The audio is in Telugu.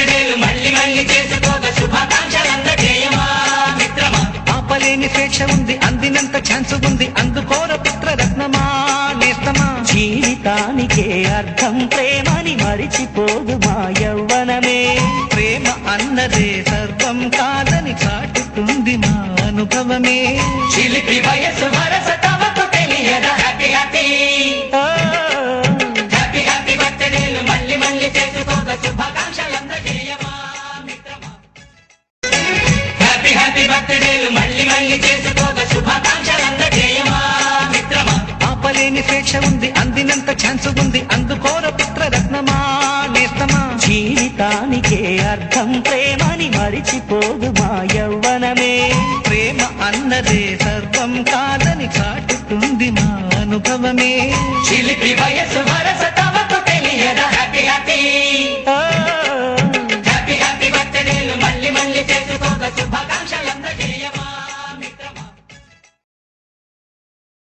బర్త్డేలు మళ్ళీ మళ్ళీ చేసుకోగా శుభాకాంక్షలందజేయమా మిత్రమా. ఆపలేని స్వేచ్ఛ ఉంది, అందినంత ఛాన్స్ ఉంది, అందుకోర పుత్ర రత్నమా నేస్తమా. జీవితానికే అర్థం ప్రేమని మరిచిపోదు మా యవ్వనమే. ప్రేమ అన్నదే సర్వం కాదని చాటుతుంది మా అనుభవమే. చిలిపి వయసు వరస తమకు తెలియదా హ్యాపీ హ్యాపీ హ్యాపీ హ్యాపీ బర్త్డేలు మళ్ళీ మళ్ళీ చేసుకోగా శుభాకాంక్షలందజేయమా మిత్రమా. హ్యాపీ హ్యాపీ బర్త్డేలు మళ్ళీ మళ్ళీ చేసుకోగా శుభాకాంక్షలందజేయమా మిత్రమా. ఆపలేని స్వేచ్ఛ ఉంది, అందినంత ఛాన్స్ ఉంది, అందుకోర పుత్ర రత్నమా నేస్తమా. జీవితానికే అర్థం ప్రేమని మరిచిపోదు మా యవ్వనమే. ప్రేమ అన్నదే సర్వం కాదని చాటుతుంది మా అనుభవమే. చిలిపి వయసు వరస తమకు తెలియదా హ్యాపీ హ్యాపీ హ్యాపీ హ్యాపీ బర్త్డేలు మళ్ళీ మళ్ళీ చేసుకోగా